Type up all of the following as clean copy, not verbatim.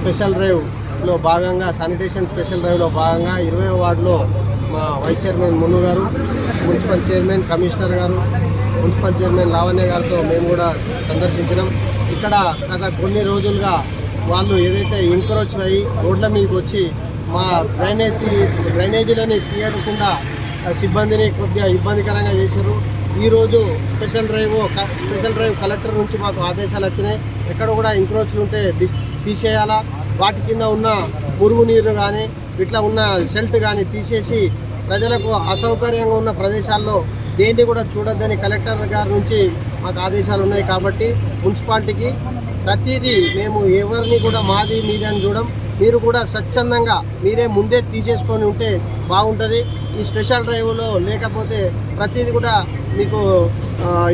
Special డ్రైవ్లో భాగంగా sanitation special డ్రైవ్లో భాగంగా 20వ వార్డులో మా వైస్ చైర్మన్ మున్ను గారు, మున్సిపల్ చైర్మన్ కమిషనర్ గారు, మున్సిపల్ చైర్మన్ లావణ్య గారితో మేము కూడా సందర్శించినాం. ఇక్కడ గత కొన్ని రోజులుగా వాళ్ళు ఏదైతే ఎంకరేజ్ అయ్యి రోడ్ల మీదకి వచ్చి మా డ్రైనేజీలని తీయకుండా సిబ్బందిని కొద్దిగా ఇబ్బందికరంగా చేశారు. ఈరోజు స్పెషల్ డ్రైవ్ కలెక్టర్ నుంచి మాకు ఆదేశాలు వచ్చినాయి. ఎక్కడ కూడా ఎంక్రోచ్లు ఉంటే తీసేయాలా, వాటి కింద ఉన్న మురుగునీరు కానీ ఇట్లా ఉన్న షెల్ట్ కానీ తీసేసి ప్రజలకు అసౌకర్యంగా ఉన్న ప్రదేశాల్లో దేన్ని కూడా చూడొద్దని కలెక్టర్ గారి నుంచి మాకు ఆదేశాలు ఉన్నాయి. కాబట్టి మున్సిపాలిటీకి ప్రతిదీ మేము ఎవరిని కూడా మాది మీది అని చూడం. మీరు కూడా స్వచ్ఛందంగా మీరే ముందే తీసేసుకొని ఉంటే బాగుంటుంది. ఈ స్పెషల్ డ్రైవ్లో లేకపోతే ప్రతిదీ కూడా మీకు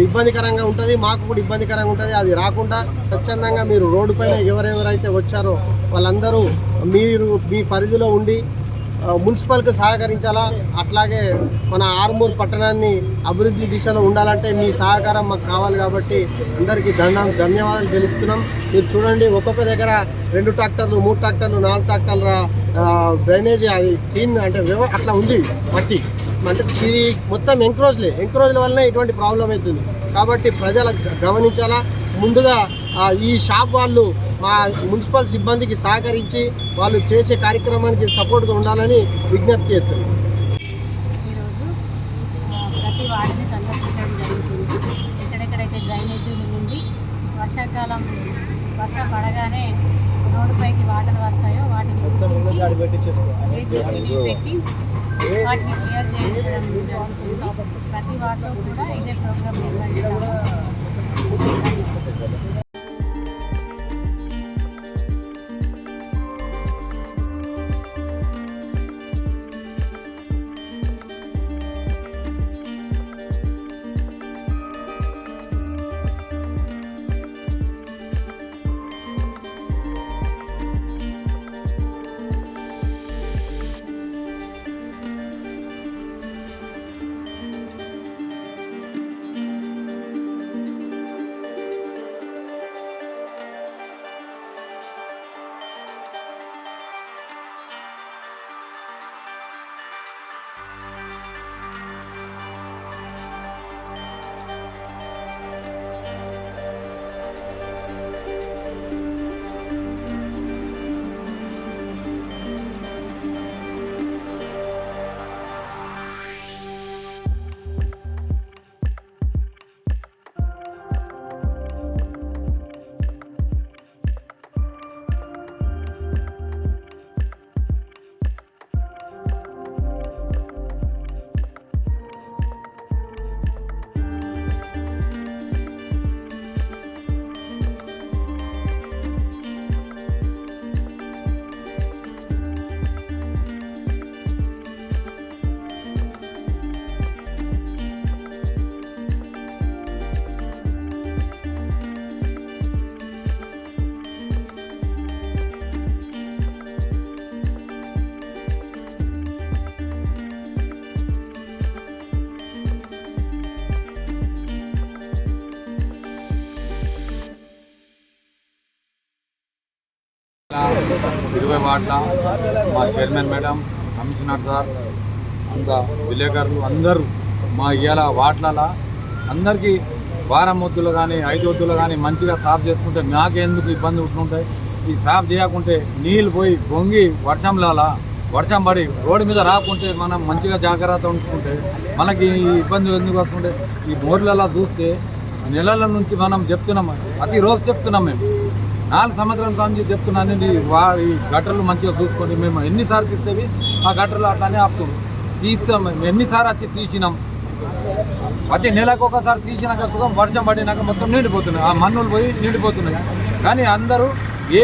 ఇబ్బందికరంగా ఉంటుంది, మాకు కూడా ఇబ్బందికరంగా ఉంటుంది. అది రాకుండా స్వచ్ఛందంగా మీరు రోడ్డు పైన ఎవరెవరైతే వచ్చారో వాళ్ళందరూ మీరు మీ పరిధిలో ఉండి మున్సిపల్కి సహకరించాలా. అట్లాగే మన ఆర్మూర్ పట్టణాన్ని అభివృద్ధి దిశలో ఉండాలంటే మీ సహకారం మాకు కావాలి. కాబట్టి అందరికీ ధన్యవాదాలు తెలుపుతున్నాం. మీరు చూడండి, ఒక్కొక్క దగ్గర 2 ట్రాక్టర్లు, 3 ట్రాక్టర్లు, 4 ట్రాక్టర్ల డ్రైనేజీ అది క్లీన్ అంటే అట్లా ఉంది మట్టి. అంటే ఇది మొత్తం ఎంక్రోజ్ల వల్లనే ఇటువంటి ప్రాబ్లం అవుతుంది. కాబట్టి ప్రజలు గమనించాలా. ముందుగా ఈ షాప్ వాళ్ళు మా మున్సిపల్ సిబ్బందికి సహకరించి వాళ్ళు చేసే కార్యక్రమానికి సపోర్ట్గా ఉండాలని విజ్ఞప్తి చేస్తున్నాం. ఈరోజు ప్రతి వార్డుని సందర్శించడం జరుగుతుంది. ఎక్కడెక్కడైతే డ్రైనేజీలు నుండి వర్షం పడగానే రోడ్డుపైకి వాటర్ వస్తాయో వాటిని గుర్తించి జేసీబీని పెట్టి వాటిని క్లియర్ చేయించడం జరుగుతుంది. ప్రతి వార్డులో కూడా ఇదే ప్రోగ్రాం నిర్వహిస్తాము. ఇరవై వార్డుల మా చైర్మన్ మేడం, కమిషనర్ సార్, అంతా విలేకరులు అందరూ మా ఇవాళ వార్డుల అందరికీ వారం వద్దులు కానీ 5 వద్దులు కానీ మంచిగా సాఫ్ చేసుకుంటే మాకెందుకు ఇబ్బంది ఉంటుంటాయి. ఈ సాఫ్ చేయకుంటే నీళ్ళు పోయి పొంగి వర్షం పడి రోడ్డు మీద రాకుంటే మనం మంచిగా జాగ్రత్త ఉంచుకుంటే మనకి ఇబ్బంది ఎందుకు వస్తుంటే ఈ బోర్లలో చూస్తే నెలల నుంచి మనం చెప్తున్నాం, ప్రతిరోజు చెప్తున్నాం. మేము 4 సంవత్సరాల నుంచి చెప్తున్నాను. ఈ గట్టర్లు మంచిగా చూసుకొని మేము ఎన్నిసార్లు తీసేవి ఆ గట్టర్లు అట్లానే ఆపుతాం తీస్తాం. మేము ఎన్నిసార్లు వచ్చి తీసినాం, ప్రతి నెలకు ఒకసారి తీసినాక సుఖం వర్షం పడినాక మొత్తం నిండిపోతున్నాయి, ఆ మన్నులు పోయి నిండిపోతున్నాయి. కానీ అందరూ ఏ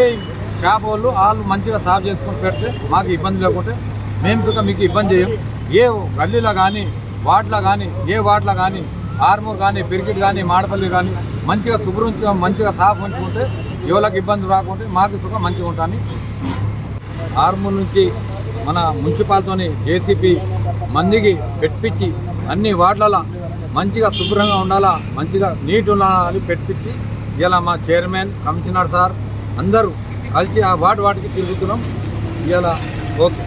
షాప్ వాళ్ళు మంచిగా సాఫ్ చేసుకొని పెడితే మాకు ఇబ్బంది లేకుంటే మేము సుఖం మీకు ఇబ్బంది చేయం. ఏ గల్లీలో కానీ వార్డులో కానీ వార్డులో కానీ ఆర్మూర్ కానీ పిరికిట్ కానీ మాడపల్లి కానీ మంచిగా శుభ్రం మంచిగా సాఫ్ ఉంచుకుంటే ఎవరికి ఇబ్బంది రాకుంటే మాకు సుఖం మంచిగా ఉంటాను. ఆర్మూర్ నుంచి మన మున్సిపాలిటీతోని జేసీబీ మందికి పెట్టించి అన్ని వార్డులలో మంచిగా శుభ్రంగా ఉండాలా, మంచిగా నీట్ ఉండాలని పెట్టించి ఇలా మా చైర్మన్, కమిషనర్ సార్ అందరూ అది ఆ వాటికి తిరుగుతున్నాం ఇవాళ. ఓకే.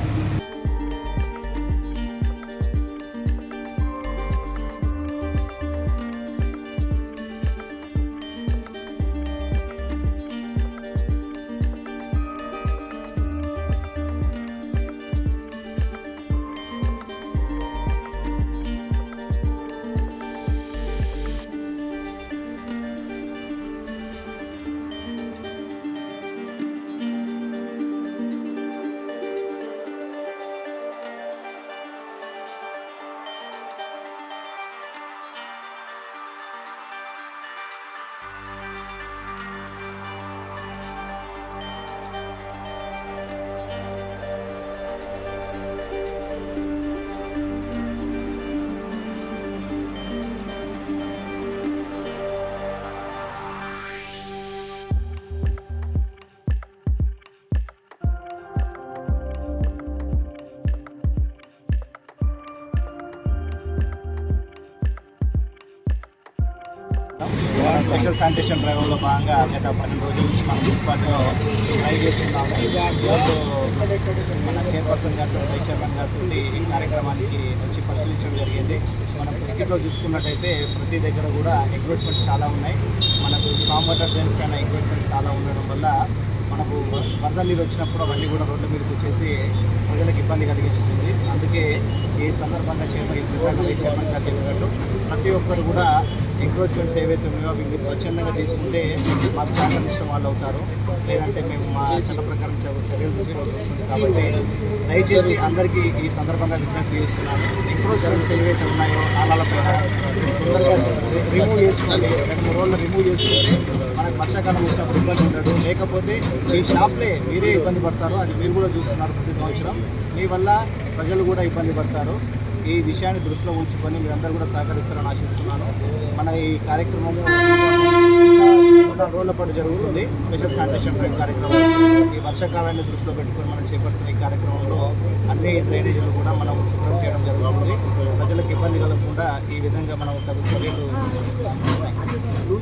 స్పెషల్ శానిటేషన్ డ్రైవ్లో భాగంగా గత 12 రోజుల నుంచి మనం మున్సిపాలిటీలో డ్రైవ్ చేస్తున్నాము. ఈరోజు మన చైర్పర్సన్ గారితో వైస్ చైర్మన్ గారితో ఈ కార్యక్రమానికి వచ్చి పరిశీలించడం జరిగింది. మనం క్రికెట్లో చూసుకున్నట్టయితే ప్రతి దగ్గర కూడా ఎంక్రోచ్మెంట్స్ చాలా ఉన్నాయి. మనకు స్ట్రాంగ్ వాటర్ డ్రైన్స్ పైన ఎంక్రోచ్మెంట్స్ చాలా ఉండడం వల్ల మనకు వరద నీరు వచ్చినప్పుడు అవన్నీ కూడా రోడ్ల మీదకి వచ్చేసి ప్రజలకు ఇబ్బంది కలిగిస్తుంది. అందుకే ఈ సందర్భంగా వైస్ చైర్మన్ గారు చెప్పినట్టు ప్రతి ఒక్కరు కూడా ఎంక్రోచ్మెంట్స్ ఏవైతే ఉన్నాయో అవి మీరు స్వచ్ఛందంగా తీసుకుంటే మాకు సహకరించిన వాళ్ళు అవుతారు, లేదంటే మేము మా చట్ట ప్రకారం చర్యలు తీసుకోవాల్సి వస్తుంది. కాబట్టి దయచేసి అందరికీ ఈ సందర్భంగా విజ్ఞప్తి చేస్తున్నాను. ఎంక్రోచ్మెంట్స్ ఏవైతే ఉన్నాయో నాలాల పైన తొందరగా రిమూవ్ చేసుకోండి. 2-3 రోజులు రిమూవ్ చేసుకుంటే మనకు వర్షాకాలం వచ్చినప్పుడు ఇబ్బంది ఉండదు. లేకపోతే ఈ షాప్లే మీరే ఇబ్బంది పడతారు. అది మీరు కూడా చూస్తున్నారు ప్రతి సంవత్సరం. మీ వల్ల ప్రజలు కూడా ఇబ్బంది పడతారు. ఈ విషయాన్ని దృష్టిలో ఉంచుకొని మీరందరూ కూడా సహకరిస్తారని ఆశిస్తున్నాను. మన ఈ కార్యక్రమము 4 రోజుల పాటు జరుగుతుంది. స్పెషల్ శానిటేషన్ డ్రైవ్ కార్యక్రమం ఈ వర్షాకాలాన్ని దృష్టిలో పెట్టుకొని మనం చేపడుతున్న ఈ కార్యక్రమంలో అన్ని డ్రైనేజీలు కూడా మనం శుభ్రం చేయడం జరుగుతుంది. ప్రజలకు ఇబ్బంది కలగకుండా ఈ విధంగా మనం చర్యలు